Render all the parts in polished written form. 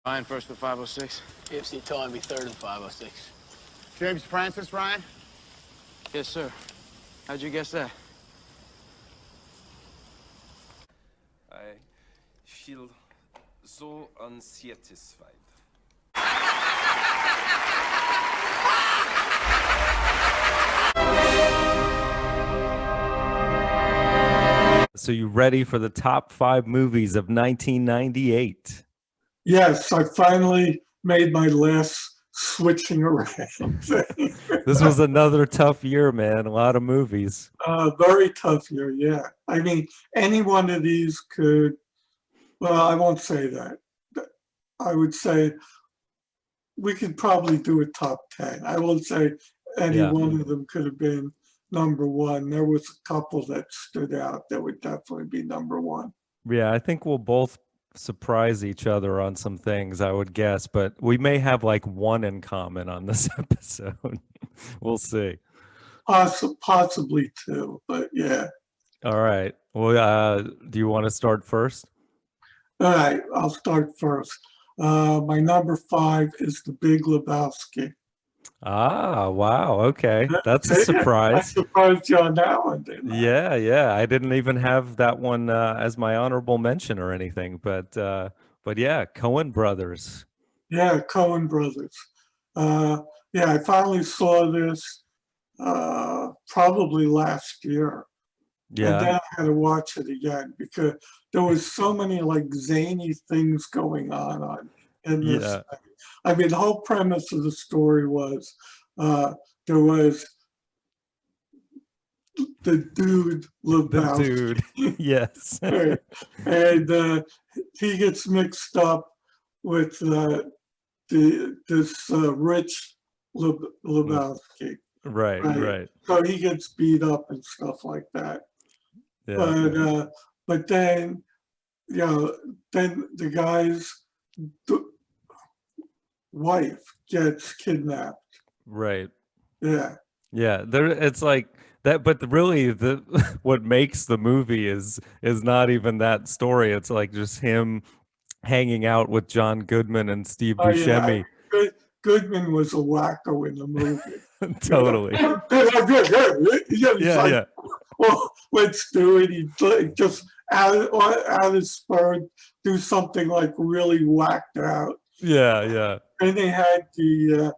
Ryan first with 506. KFC telling me third and 506. James Francis, Ryan? Yes, sir. How'd you guess that? I feel so unsatisfied. So you ready for the top 5 movies of 1998? Yes, I finally made my last switching around. This was another tough year, man. A lot of movies. Very tough year, yeah. I mean, any one of these could, well, I won't say that. I would say we could probably do a top 10. I won't say any one of them could have been number one. There was a couple that stood out that would definitely be number one. Yeah, I think we'll both surprise each other on some things, I would guess, but we may have like one in common on this episode. We'll see. Possibly two, but yeah. All right. Well, do you want to start first? All right, I'll start first. My number 5 is The Big Lebowski. Ah, wow. Okay. That's a surprise. I surprised you on that one, didn't I? Yeah. I didn't even have that one as my honorable mention or anything, but yeah, Coen brothers. Yeah, Coen brothers. Yeah, I finally saw this probably last year. Yeah. And then I had to watch it again because there was so many like zany things going on in this thing. I mean, the whole premise of the story was there was the dude Lebowski. The dude, yes. Right. And he gets mixed up with this rich Lebowski. Right. So he gets beat up and stuff like that. Yeah. But then, then the guy's wife gets kidnapped. Right. Yeah. It's like that, but really, what makes the movie is not even that story. It's like just him hanging out with John Goodman and Steve Buscemi. Yeah. Goodman was a wacko in the movie. Totally. Yeah. Well, let's do it. He just out his spur, do something like really whacked out. Yeah. And they had the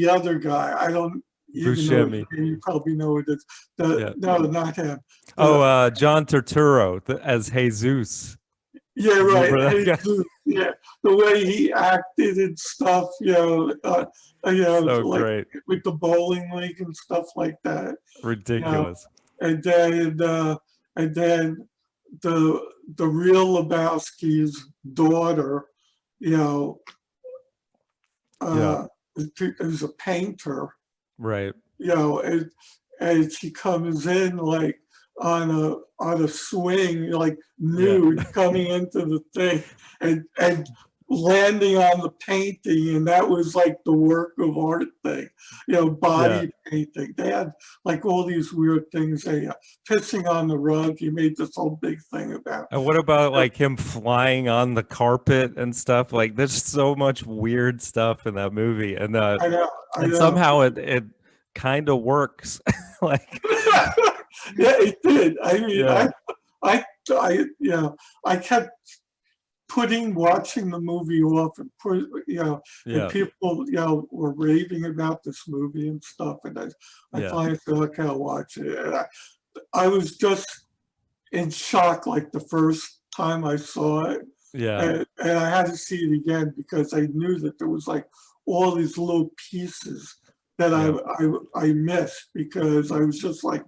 other guy. I don't even Buscemi. know. You probably know it is. No, not him. John Turturro as Jesus. Yeah, right. Yeah, the way he acted and stuff, so like great. with the bowling league and stuff like that. Ridiculous. And then the real Lebowski's daughter, is a painter. Right. And she comes in like on a swing, like nude, coming into the thing and landing on the painting, and that was like the work of art thing, body painting. They had like all these weird things. They pissing on the rug. He made this whole big thing about. And what about like him flying on the carpet and stuff? Like there's so much weird stuff in that movie, and I know. Somehow it kind of works. Like yeah, it did. I mean, I kept watching the movie off, and and people, were raving about this movie and stuff, and I finally said, okay, I'll watch it. And I was just in shock, like the first time I saw it. Yeah. And I had to see it again because I knew that there was like all these little pieces that I missed because I was just like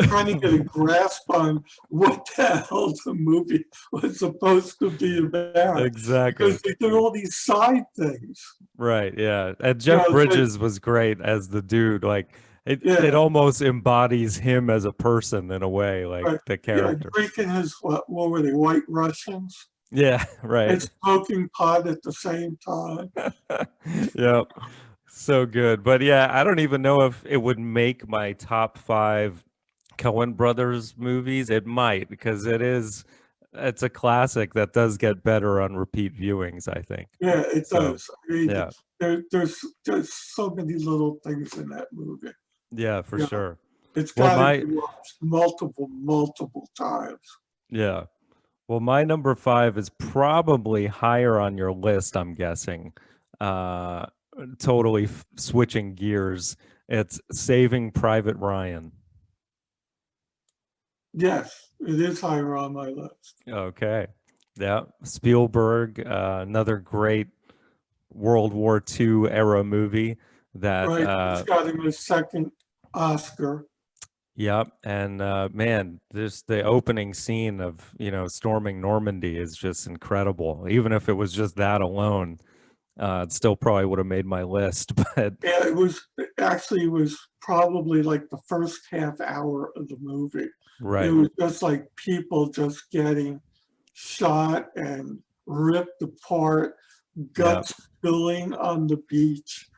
trying to get a grasp on what the hell the movie was supposed to be about. Exactly. Because they did all these side things. Right, yeah. And Jeff Bridges was great as the dude. Like it almost embodies him as a person in a way, like the character. Drinking his, what were they, White Russians? Yeah, right. And smoking pot at the same time. Yep. So good. But yeah, I don't even know if it would make my top 5 Coen Brothers movies. It might, because it is it's a classic that does get better on repeat viewings, I think. Yeah, it So, does. I mean, yeah. there's just so many little things in that movie. Yeah, for Yeah. sure. It's Well, got my to be watched multiple times. yeah. Well, my number 5 is probably higher on your list, I'm guessing. Uh, totally switching gears. It's Saving Private Ryan. Yes, it is higher on my list. Okay. Yeah. Spielberg, another great World War II era movie that, Right, it's got him his second Oscar. yep. And man, this the opening scene of, storming Normandy is just incredible. Even if it was just that alone, it still probably would have made my list. But Yeah, it was probably like the first half hour of the movie. It right. was just like people just getting shot and ripped apart, Yeah. guts spilling on the beach.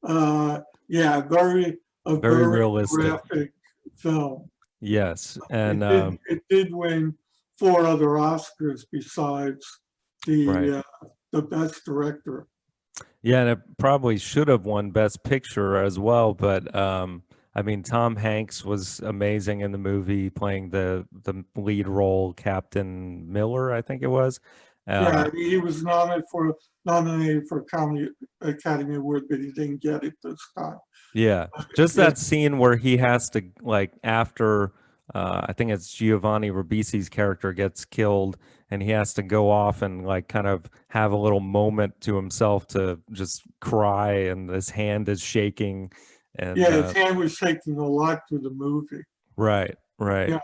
Yeah, a Very very realistic. graphic film. Yes. And It did win 4 other Oscars besides right. the best director. Yeah, and it probably should have won Best Picture as well, but I mean, Tom Hanks was amazing in the movie, playing the lead role, Captain Miller, I think it was. Yeah, Uh, I mean, he was nominated for a Comedy Academy Award, but he didn't get it this time. yeah, just Yeah, that scene where he has to like after I think it's Giovanni Ribisi's character gets killed, and he has to go off and like kind of have a little moment to himself to just cry, and his hand is shaking, and yeah, his hand was shaking a lot through the movie. right, right, Yeah,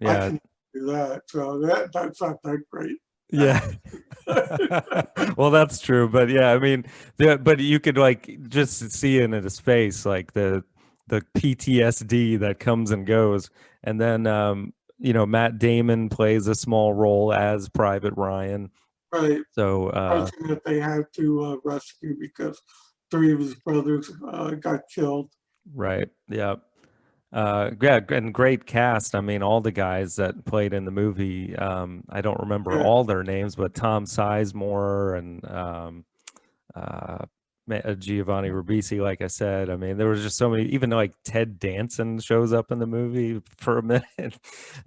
I yeah, can do that. So that's not that great. yeah. Well, that's true, but yeah, I mean, but you could like just see in his face like the PTSD that comes and goes, and then Matt Damon plays a small role as Private Ryan. Right. So Person that they had to rescue because 3 of his brothers got killed. right, yeah. Yeah, and great cast. I mean, all the guys that played in the movie. I don't remember Yeah, all their names, but Tom Sizemore and uh, Giovanni Ribisi, like I said. I mean, there was just so many. Even like Ted Danson shows up in the movie for a minute,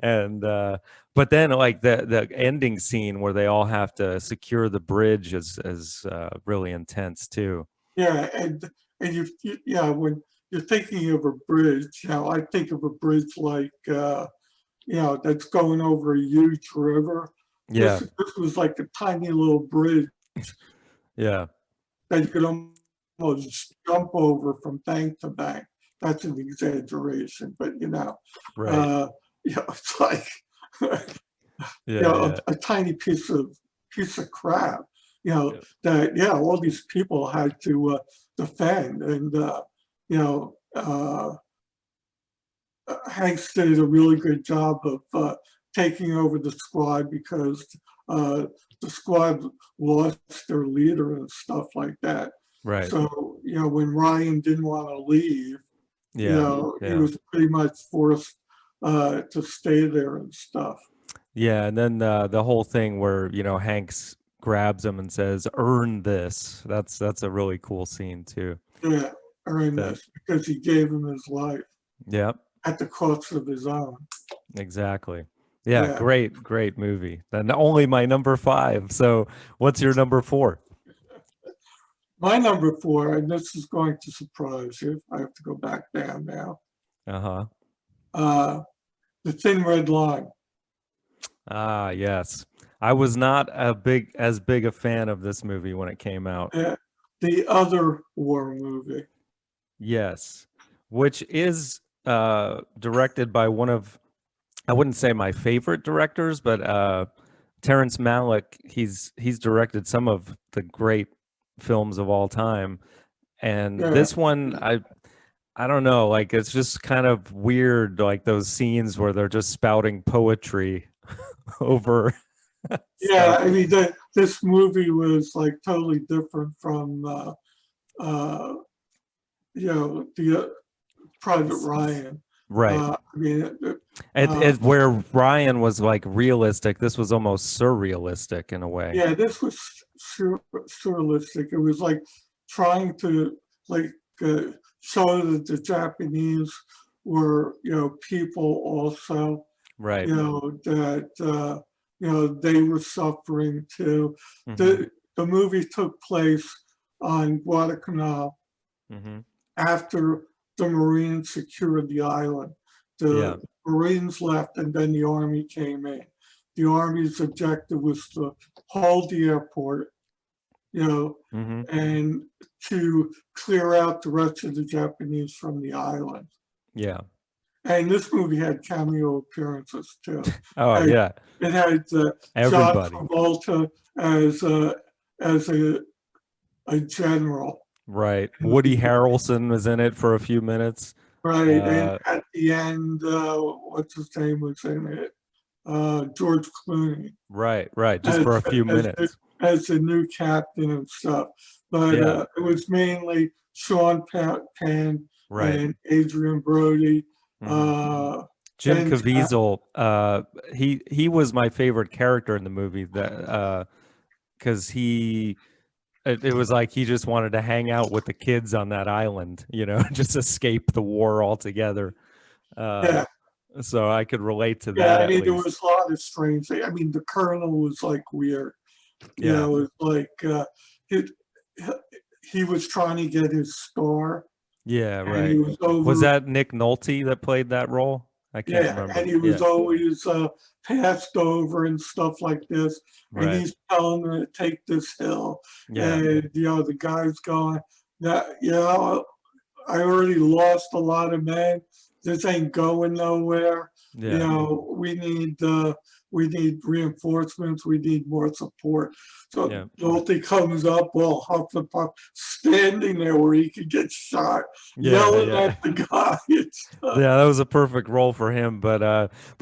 and but then like the ending scene where they all have to secure the bridge is really intense too. yeah, and yeah, when you're thinking of a bridge, I think of a bridge like that's going over a huge river. Yeah, This was like a tiny little bridge yeah, that you could almost jump over from bank to bank. That's an exaggeration, but right. uh, it's like Yeah, yeah, a tiny piece of crap. yeah. That all these people had to defend, and you know Hanks did a really good job of taking over the squad because uh, the squad lost their leader and stuff like that. Right. So, when Ryan didn't want to leave, Yeah, he yeah. was pretty much forced to stay there and stuff. Yeah, and then the whole thing where, Hanks grabs him and says, "Earn this." That's a really cool scene too. Yeah, earn That this because he gave him his life yeah, at the cost of his own. exactly. Yeah, Yeah. great movie. And only my number 5. So, what's your number 4? My number 4, and this is going to surprise you. I have to go back down now. Uh-huh. The Thin Red Line. Ah, yes. I was not as big a fan of this movie when it came out. Yeah, the other war movie. Yes. Which is directed by one of, I wouldn't say my favorite directors, but Terrence Malick. He's directed some of the great films of all time, and Yeah, this one I don't know, like it's just kind of weird, like those scenes where they're just spouting poetry over yeah. stuff. I mean, this movie was like totally different from the Private Ryan. Right. I mean, It where Ryan was like realistic, this was almost surrealistic in a way. yeah, this was surrealistic. It was like trying to like show that the Japanese were, people also, Right. that they were suffering too. Hmm. The movie took place on Guadalcanal Hmm. after the Marines secured the island. Yeah. The Marines left and then the Army came in. The Army's objective was to hold the airport, Hmm. and to clear out the rest of the Japanese from the island. Yeah. And this movie had cameo appearances too. Oh And yeah. it had John Everybody. Travolta as a general. Right. Woody Harrelson was in it for a few minutes. Right, and at the end, what's his name was in it? George Clooney Right. Just for a few minutes. as the new captain and stuff. But Yeah. it was mainly Sean Penn Right. and Adrian Brody. Mhm. Jim Ben Caviezel, he was my favorite character in the movie, that because it was like he just wanted to hang out with the kids on that island, just escape the war altogether. Yeah, So I could relate to yeah. that I at mean, there least. was a lot of strange things. I mean, the Colonel was like weird. Yeah. It was like he, he was trying to get his star, Yeah, and he right. was over. Was that Nick Nolte that played that role? I can't Yeah, remember. and he was Yeah, always passed over and stuff like this. And right. he's telling them to take this hill. Yeah, And, the guy's going, that, I already lost a lot of men. This ain't going nowhere. yeah, We need reinforcements. We need more support. So yeah. Nolte comes up, all huff and puff, standing there where he could get shot, Yeah, yelling yeah. at the guy and stuff. Yeah, that was a perfect role for him. But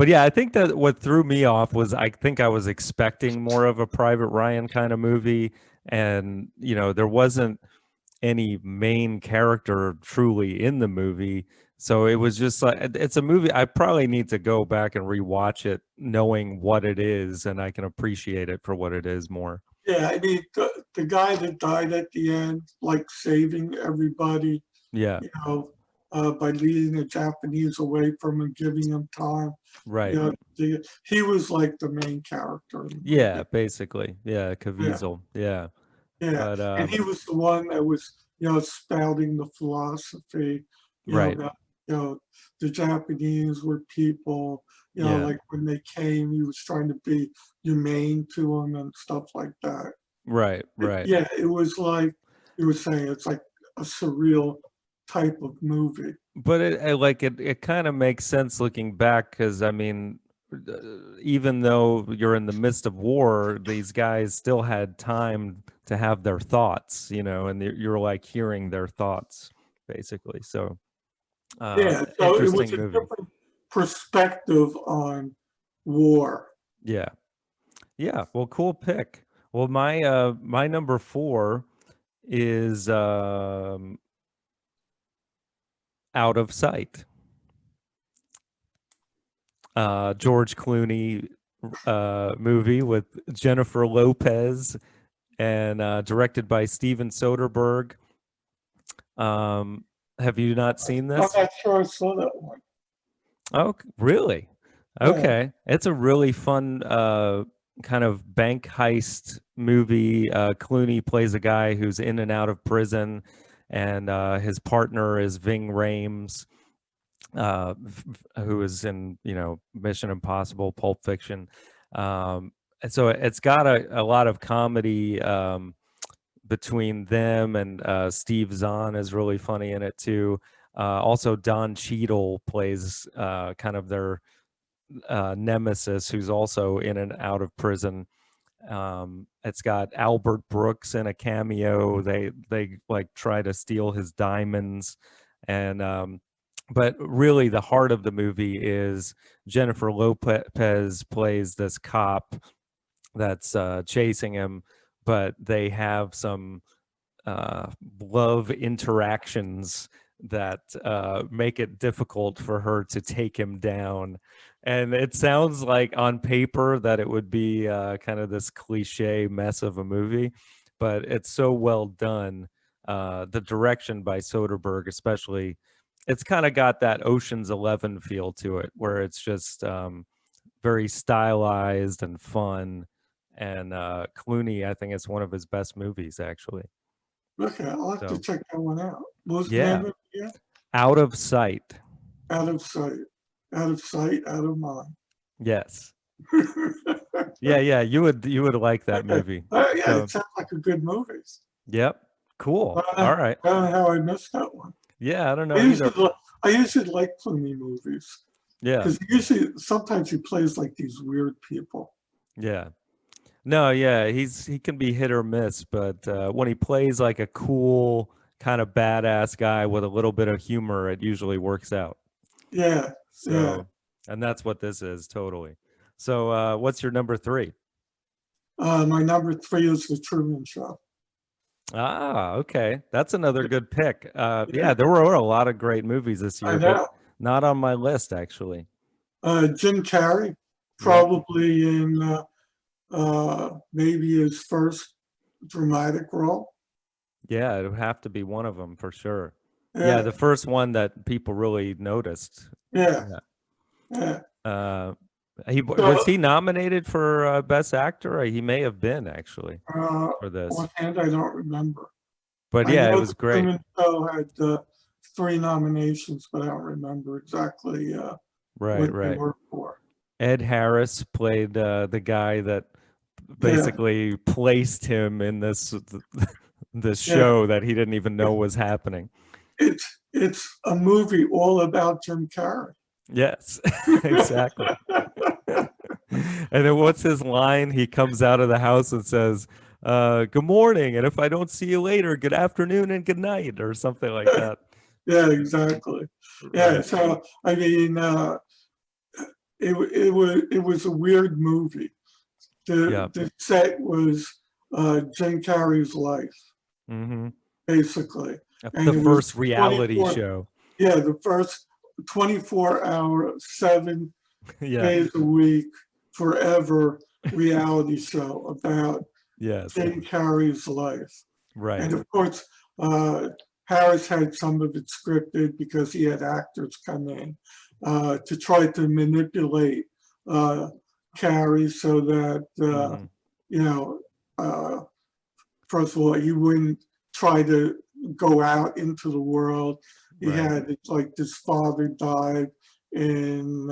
yeah, I think that what threw me off was I think I was expecting more of a Private Ryan kind of movie, and there wasn't any main character truly in the movie. So it was just like it's a movie I probably need to go back and rewatch it knowing what it is, and I can appreciate it for what it is more. Yeah, I mean, the guy that died at the end, like saving everybody, Yeah, by leading the Japanese away from him, giving him time. right. He was like the main character. In the Yeah, movie. basically. Yeah, Yeah, Caviezel. Yeah. yeah. But And he was the one that was, spouting the philosophy, right. that, the Japanese were people, Yeah. like when they came, he was trying to be humane to them and stuff like that. Right, right. Yeah, it was like you were saying, it's like a surreal type of movie. But it kind of makes sense looking back, because I mean, even though you're in the midst of war, these guys still had time to have their thoughts, and you're like hearing their thoughts basically. So Yeah, so it was interesting a movie. different perspective on war. Yeah. Yeah. Well, cool pick. Well, my number 4 is Out of Sight. George Clooney movie with Jennifer Lopez, and directed by Steven Soderbergh. Have you not seen I'm this? not sure I saw that one. Oh, really? Yeah. Okay. It's a really fun kind of bank heist movie. Clooney plays a guy who's in and out of prison, and his partner is Ving Rhames, who is in, Mission Impossible, Pulp Fiction. And so it's got a lot of comedy between them, and Steve Zahn is really funny in it too. Also, Don Cheadle plays kind of their nemesis, who's also in and out of prison. It's got Albert Brooks in a cameo. They like try to steal his diamonds, and but really the heart of the movie is Jennifer Lopez plays this cop that's chasing him, but they have some love interactions that make it difficult for her to take him down. And it sounds like on paper that it would be kind of this cliche mess of a movie, but it's so well done. The direction by Soderbergh, especially, it's kind of got that Ocean's 11 feel to it, where it's just very stylized and fun. And Clooney, I think it's one of his best movies, actually. Okay, I'll have to So, check that one out. What's the yeah, name of it again? Out of Sight. Out of sight. Out of sight, out of mind. Yes. Yeah, you would like that Okay. movie. Yeah, So, it sounds like a good movie. yep, cool. I All right. don't know how I missed that one. Yeah, I don't know I either. usually like Clooney movies Yeah, because sometimes he plays like these weird people. yeah. No, yeah, he can be hit or miss, but when he plays like a cool kind of badass guy with a little bit of humor, it usually works out. Yeah, yeah. So, and that's what this is totally. So, what's your number 3? My number 3 is The Truman Show. Ah, okay. That's another good pick. Yeah, there were a lot of great movies this I year, but know. not on my list actually. Jim Carrey, probably in maybe his first dramatic role. Yeah, it would have to be one of them for sure. Yeah, Yeah, the first one that people really noticed. yeah, Yeah. yeah. Was he nominated for Best Actor? He may have been actually for this. Offhand, I don't remember. But I yeah, it know was the great. Truman Show had 3 nominations, but I don't remember exactly Right, what they right. were for. Ed Harris played the guy that basically placed him in this this Yeah. show that he didn't even know was happening. It's a movie all about Jim Carrey. Yes, exactly. And then what's his line? He comes out of the house and says, good morning, and if I don't see you later, good afternoon and good night, or something like that. Yeah, exactly. Yeah, Right. so I mean, it was a weird movie. Yeah. The set was Jim Carrey's life, Mm-hmm. basically. And The it was first reality 24 show. Yeah, the first 24-hour, 7 Yeah. days a week, forever reality show about Yes. Jim Carrey's life. Right. And of course, Harris had some of it scripted because he had actors come in to try to manipulate Carrey so that, Mhm. you know, first of all, he wouldn't try to go out into the world. He Right. had, like, his father died in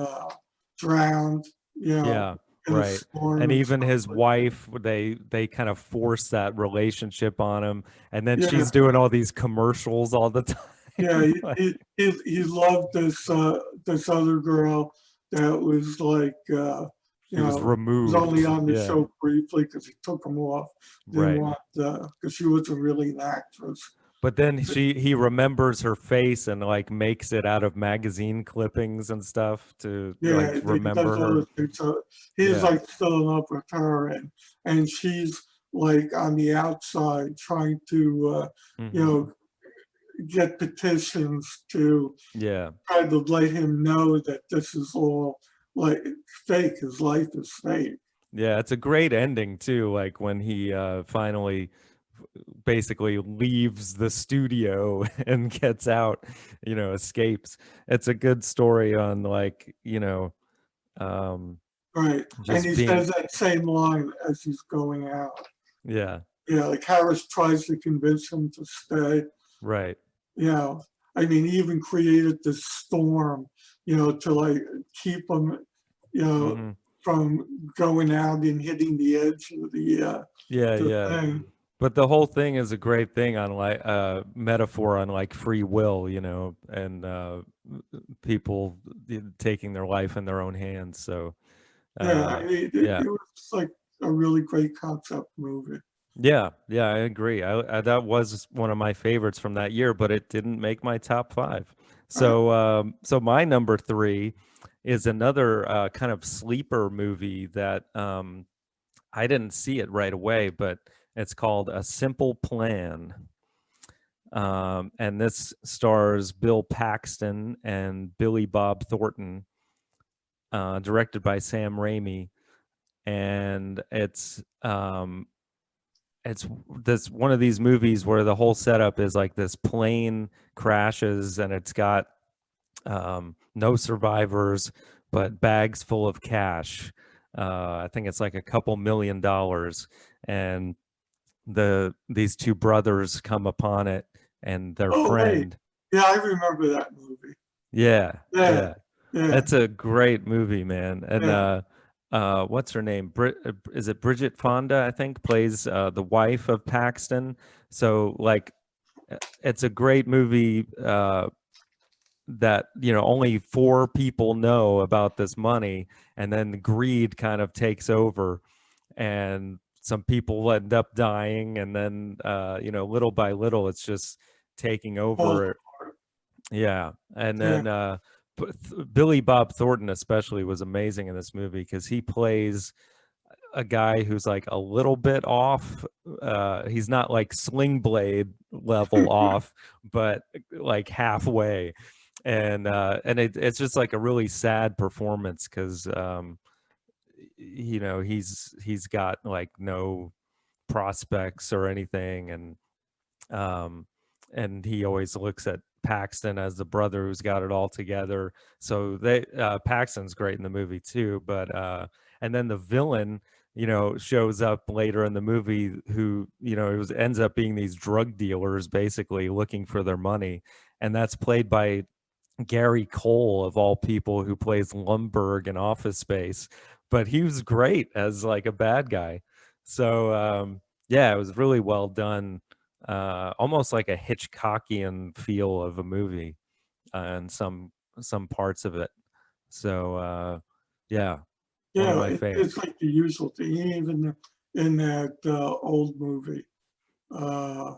drowned, Yeah. in a Right. storm And and even stuff his like wife, they kind of force that relationship on him, and then Yeah. she's doing all these commercials all the time. Yeah, Like, he loved this other girl that was like she was was removed. only on the Yeah. show briefly because he took them off. Didn't Right. want because she wasn't really an actress. But then he remembers her face and like makes it out of magazine clippings and stuff to Yeah, like he remember does all her. those things. So he's Yeah. like still in love with her, and she's like on the outside trying to Mhm. get petitions to Yeah. try to let him know that this is all like fake. His life is fake. Yeah, it's a great ending too, like when he finally basically leaves the studio and gets out, escapes. It's a good story on like, Right. And just he being says that same line as he's going out. yeah, Yeah, like Harris tries to convince him to stay. right. I mean, he even created this storm, to like keep him, Mhm. from going out and hitting the edge of Yeah, the yeah. thing. But the whole thing is a great thing on like metaphor on like free will, and people taking their life in their own hands. So Yeah, I mean, yeah. it was like a really great concept movie. Yeah, I agree. I that was one of my favorites from that year, but it didn't make my top 5. So my number 3 is another kind of sleeper movie that I didn't see it right away, but it's called A Simple Plan. And this stars Bill Paxton and Billy Bob Thornton, directed by Sam Raimi, and it's this one of these movies where the whole setup is like this plane crashes and it's got no survivors but bags full of cash. I think it's like a couple $1 million, and these two brothers come upon it and their Oh, wait. friend. Yeah, I remember that movie. Yeah, Yeah. yeah. Yeah. That's a great movie, man. And Yeah. what's her name? Is it Bridget Fonda, I think, plays the wife of Paxton. So like it's a great movie that, you know, only 4 people know about this money, and then greed kind of takes over, and some people end up dying, and then you know, little by little it's just taking over. Yeah. And Yeah. then Billy Bob Thornton especially was amazing in this movie because he plays a guy who's like a little bit off. He's not like Sling Blade level off, but like halfway. And it's just like a really sad performance because you know, he's got like no prospects or anything, and he always looks at Paxton as the brother who's got it all together. So they Paxton's great in the movie too, but and then the villain, you know, shows up later in the movie who, you know, ends up being these drug dealers basically looking for their money, and that's played by Gary Cole of all people, who plays Lumbergh in Office Space, but he was great as like a bad guy. So yeah, it was really well done, almost like a Hitchcockian feel of a movie, and some parts of it. So yeah, one of Yeah, my favorites. it's like the usual thing. Even in that old movie, uh,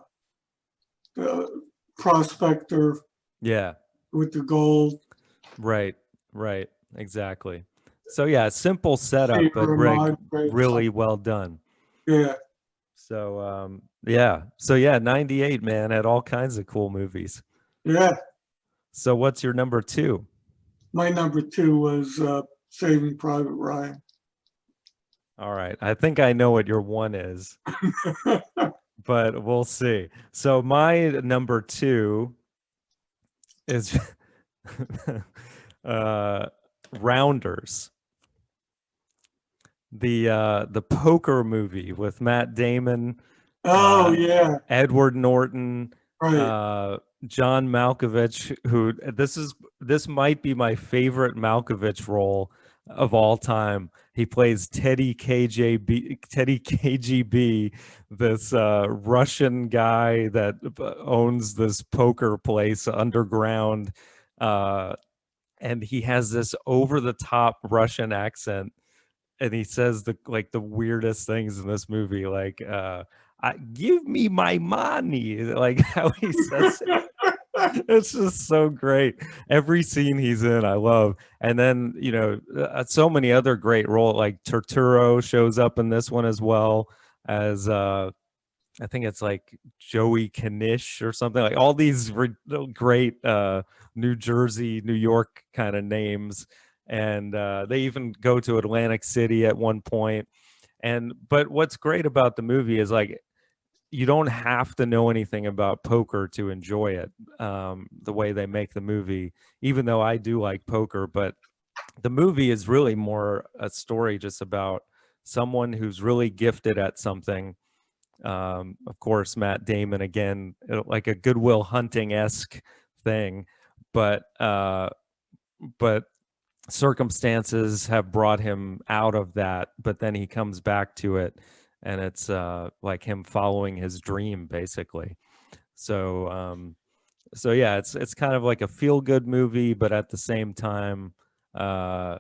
the prospector Yeah, with the gold, right, right, exactly. So yeah, simple setup, but Saber Mod, right, really well done. yeah, So yeah. So yeah, 98, man, had all kinds of cool movies. yeah. So what's your number 2? My number 2 was Saving Private Ryan. All right. I think I know what your 1 is, but we'll see. So my number 2 is Rounders. The poker movie with Matt Damon, Oh, yeah, Edward Norton, right. John Malkovich, who this might be my favorite Malkovich role of all time. He plays Teddy KGB, this Russian guy that owns this poker place underground, and he has this over the top Russian accent, and he says the weirdest things in this movie, like give me my money, like how he says it. It's just so great. Every scene he's in, I love. And then, you know, so many other great roles, like Turturro shows up in this one as well as I think it's like Joey Knish or something, like all these great New Jersey, New York kind of names. And they even go to Atlantic City at one point. But what's great about the movie is like, you don't have to know anything about poker to enjoy it, the way they make the movie, even though I do like poker. But the movie is really more a story just about someone who's really gifted at something. Of course, Matt Damon again, like a Goodwill Hunting-esque thing, but circumstances have brought him out of that. But then he comes back to it, and it's like him following his dream, basically. So so yeah, it's kind of like a feel-good movie, but at the same time, yeah,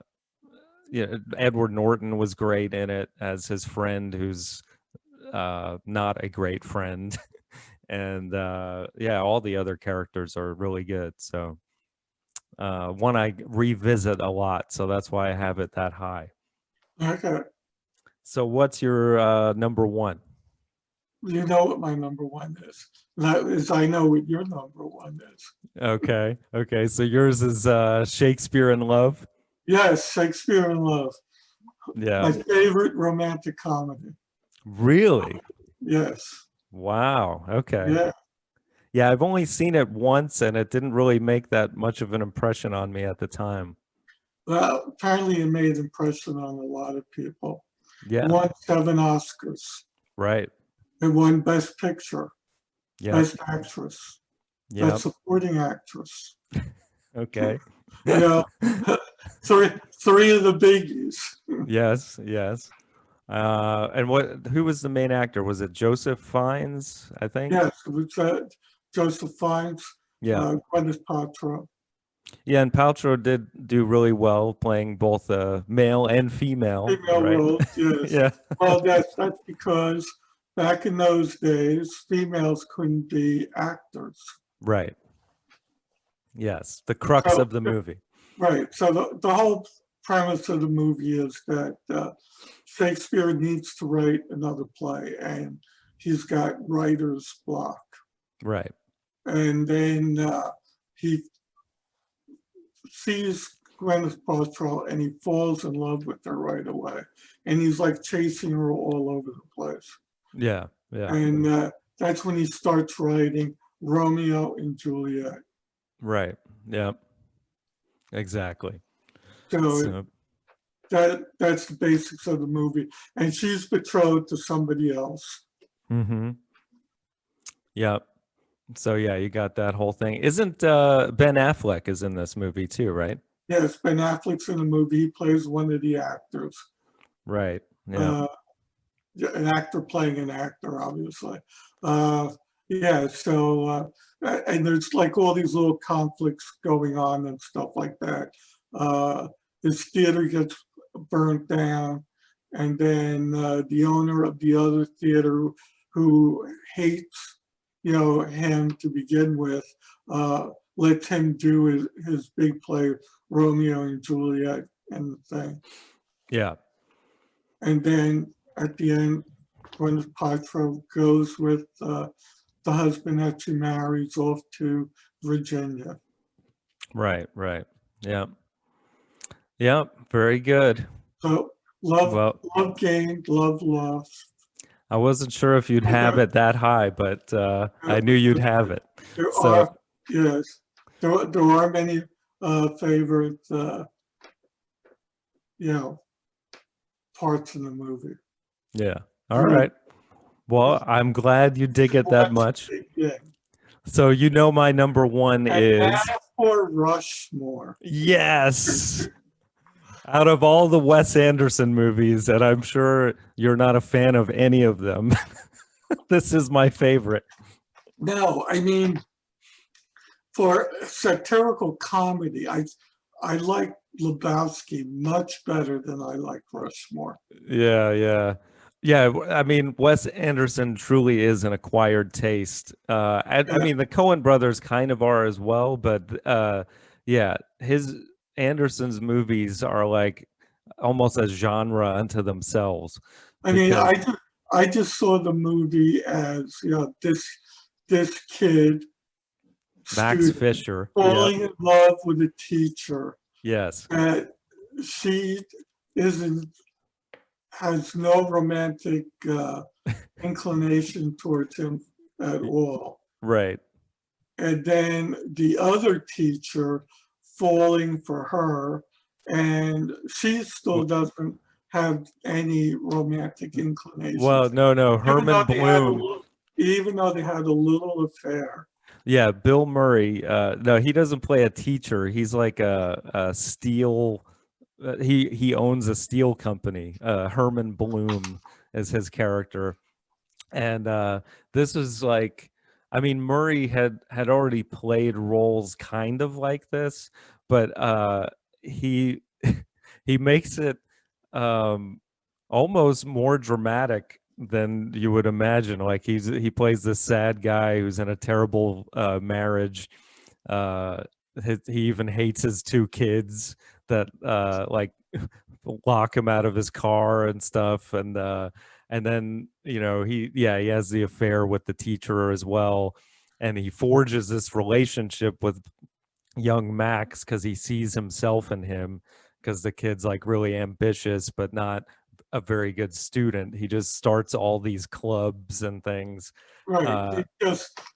Edward Norton was great in it as his friend, who's not a great friend. And yeah, all the other characters are really good. So one I revisit a lot, so that's why I have it that high. Okay. So what's your number 1? you know what my number one is. That is, I know what your number one is. Okay. Okay. So yours is Shakespeare in Love. Yes, Shakespeare in Love. Yeah. My favorite romantic comedy. Really? Yes. Wow. Okay. Yeah. Yeah, I've only seen it once and it didn't really make that much of an impression on me at the time. Well, apparently it made impression on a lot of people. It Yeah. won 7 Oscars. Right. It won Best Picture, Yeah. Best Actress, Yeah. Best Supporting Actress. Okay. You know, three of the biggies. Yes, yes. And who was the main actor? Was it Joseph Fiennes, I think? Yes, it was Joseph Fiennes, Yeah. Gwyneth Paltrow. Yeah, and Paltrow did do really well playing both male and female, Female right? roles, yes. Yeah. Well, that's because back in those days, females couldn't be actors. Right. Yes, the crux So, of the movie. right. So the whole premise of the movie is that Shakespeare needs to write another play, and he's got writer's block. Right. And then he sees Gwyneth Paltrow and he falls in love with her right away. And he's like chasing her all over the place. Yeah. Yeah. And that's when he starts writing Romeo and Juliet. Right. Yeah. Exactly. So that's the basics of the movie. And she's betrothed to somebody else. Mm-hmm. Yep. So yeah, you got that whole thing. Isn't Ben Affleck is in this movie too, right? Yes, Ben Affleck's in the movie. He plays one of the actors. Right. Yeah. An actor playing an actor, obviously. Yeah, so, and there's like all these little conflicts going on and stuff like that. This theater gets burnt down, and then the owner of the other theater, who hates, him to begin with, lets him do his big play, Romeo and Juliet, and the thing. Yeah. And then at the end, Gwyneth Paltrow goes with the husband that she marries off to Virginia. Right. Right. Yeah. Yep. Very good. So love gained, love lost. I wasn't sure if you'd have it that high, but I knew you'd have it. There So are, yes, there are many favorite, parts in the movie. yeah. All right. Well, I'm glad you dig it that much. Yeah. So you know my number one And is now for Rushmore. yes. Out of all the Wes Anderson movies, and I'm sure you're not a fan of any of them, this is my favorite. No, I mean, for satirical comedy, I like Lebowski much better than I like Rushmore. Yeah, yeah. Yeah, I mean, Wes Anderson truly is an acquired taste. I mean, the Coen brothers kind of are as well, but yeah, Anderson's movies are like almost a genre unto themselves. I mean, I just saw the movie as this kid, Max Fisher, falling in love with a teacher. Yes. That she has no romantic inclination towards him at all. Right. And then the other teacher falling for her, and she still doesn't have any romantic inclination. Well, no, Herman Bloom. Even though they had a little affair. Yeah, Bill Murray. No, he doesn't play a teacher. He's like a steel. He owns a steel company. Herman Bloom is his character, and this is like, I mean, Murray had already played roles kind of like this, but he he makes it almost more dramatic than you would imagine. Like he plays this sad guy who's in a terrible marriage. He even hates his 2 kids that like lock him out of his car and stuff, and and then he has the affair with the teacher as well, and he forges this relationship with young Max because he sees himself in him, because the kid's like really ambitious but not a very good student. He just starts all these clubs and things. Right.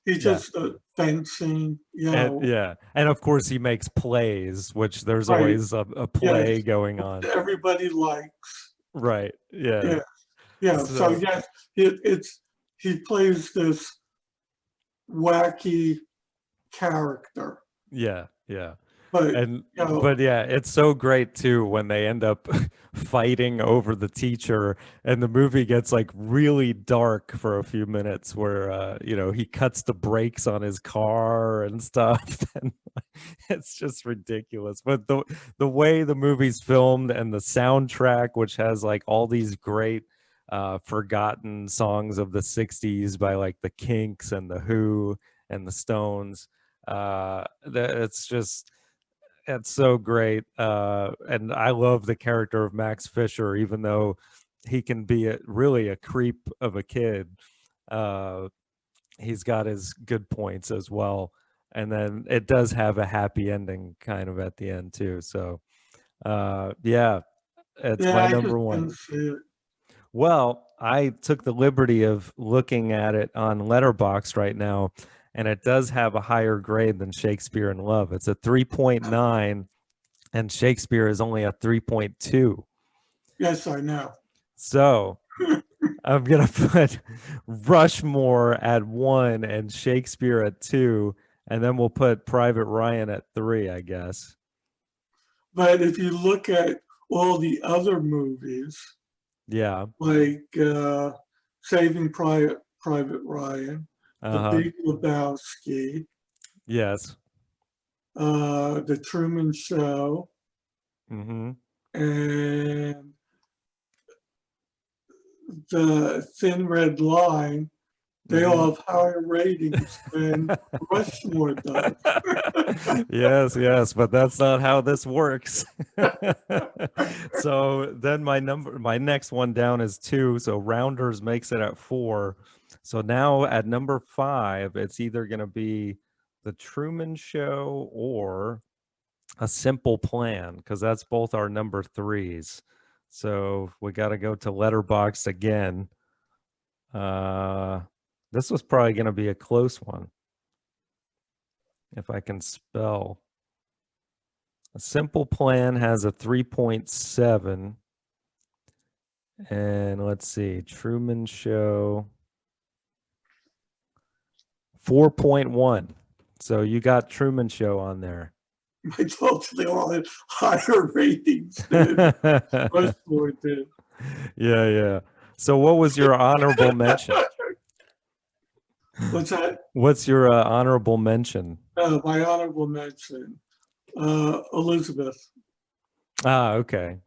He just fencing, And of course he makes plays, which there's Right. always a play Yes. going on. Everybody likes. Right. Yeah. Yeah. So yes, he plays this wacky character. Yeah. But But yeah, it's so great too when they end up fighting over the teacher, and the movie gets like really dark for a few minutes where he cuts the brakes on his car and stuff, and it's just ridiculous. But the way the movie's filmed and the soundtrack, which has like all these great forgotten songs of the 60s by like the Kinks and the Who and the Stones, it's so great. And I love the character of Max Fisher, even though he can be really a creep of a kid. He's got his good points as well. And then it does have a happy ending kind of at the end too. So it's my number one. Well, I took the liberty of looking at it on Letterboxd right now, and it does have a higher grade than Shakespeare in Love. It's a 3.9, and Shakespeare is only a 3.2. Yes, I know. So I'm going to put Rushmore at 1 and Shakespeare at 2, and then we'll put Private Ryan at 3, I guess. But if you look at all the other movies, like Saving Private Ryan, The Big Lebowski, yes, The Truman Show, and The Thin Red Line, they all have higher ratings than Rushmore does. yes, but that's not how this works. So then my next one down is 2. So Rounders makes it at 4. So now at number 5, it's either going to be The Truman Show or A Simple Plan, because that's both our number 3s. So we got to go to Letterboxd again. This was probably going to be a close one, if I can spell. A Simple Plan has a 3.7. And let's see, Truman Show, 4.1. So you got Truman Show on there. I told you they all had higher ratings than Rushmore did. Yeah. So what was your honorable mention? What's that? What's your honorable mention? My honorable mention, Elizabeth. Okay.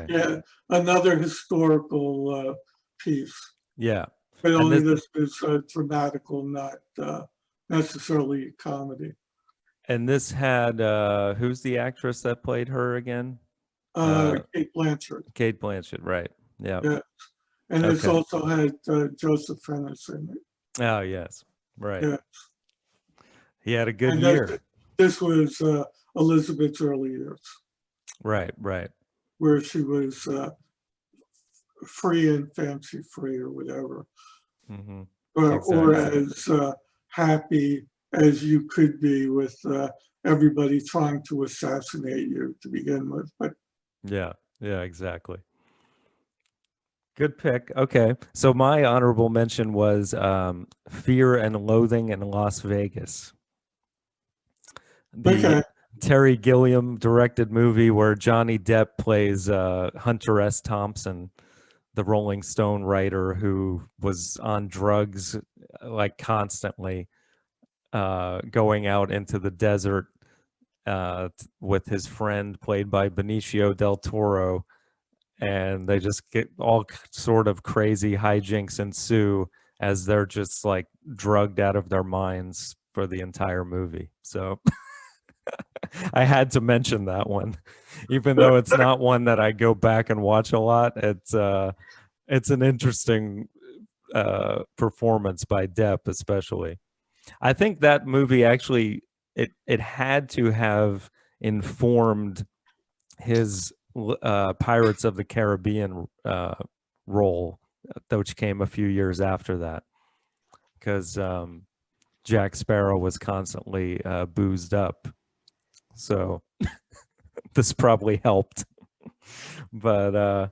Yeah, another historical piece. Yeah. But only this is dramatical, not necessarily a comedy. And this had, who's the actress that played her again? Kate Blanchett. Kate Blanchett, right. Yeah. And this also had Joseph Fiennes in it. Oh, yes. Right. Yes. He had a good year. This was Elizabeth's early years. Right. Where she was free and fancy free or whatever. Or as happy as you could be with everybody trying to assassinate you to begin with. But yeah, exactly. Good pick. Okay. So my honorable mention was Fear and Loathing in Las Vegas. The Terry Gilliam directed movie where Johnny Depp plays Hunter S. Thompson, the Rolling Stone writer who was on drugs like constantly, going out into the desert with his friend played by Benicio del Toro, and they just get all sort of crazy hijinks ensue as they're just like drugged out of their minds for the entire movie. So I had to mention that one, even though it's not one that I go back and watch a lot. it's an interesting performance by Depp, especially. I think that movie actually it had to have informed his Pirates of the Caribbean role, which came a few years after that, because Jack Sparrow was constantly boozed up, so this probably helped. But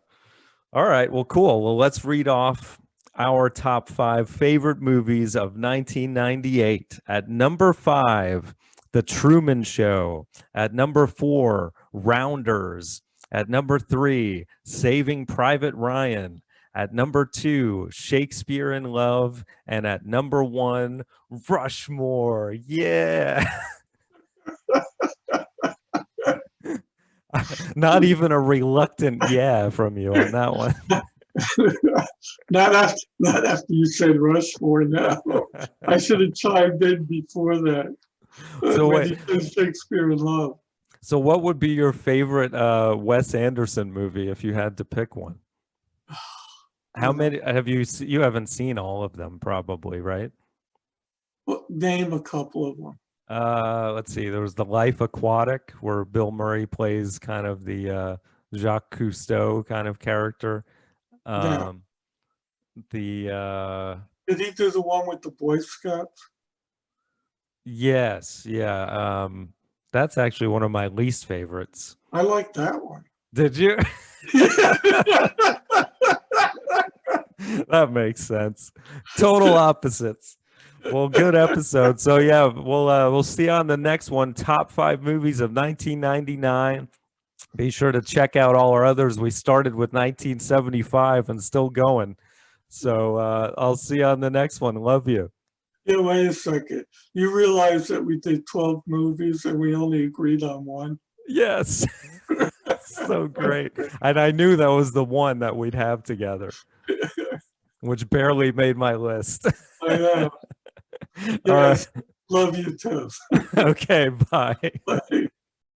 all right, well, cool. Well, let's read off our top 5 favorite movies of 1998. At number 5, The Truman Show. At number 4, Rounders. At number 3, Saving Private Ryan. At number 2, Shakespeare in Love. And at number 1, Rushmore. Yeah. Not even a reluctant yeah from you on that one. Not after you said Rushmore. No, I should have chimed in before that. So when wait. you said Shakespeare in Love. So what would be your favorite Wes Anderson movie if you had to pick one? How many have you you haven't seen all of them probably, right? Well, name a couple of them. Let's see. There was The Life Aquatic, where Bill Murray plays kind of the Jacques Cousteau kind of character. Yeah. Did he do the one with the Boy Scouts? Yes, yeah. That's actually one of my least favorites. I like that one. Did you? That makes sense. Total opposites. Well, good episode. So yeah, we'll see you on the next one. Top 5 movies of 1999. Be sure to check out all our others. We started with 1975 and still going. So I'll see you on the next one. Love you. Yeah, wait a second. You realize that we did 12 movies and we only agreed on one? Yes. So great. And I knew that was the one that we'd have together, which barely made my list. I know. All right. Love you too. Okay, bye. Bye.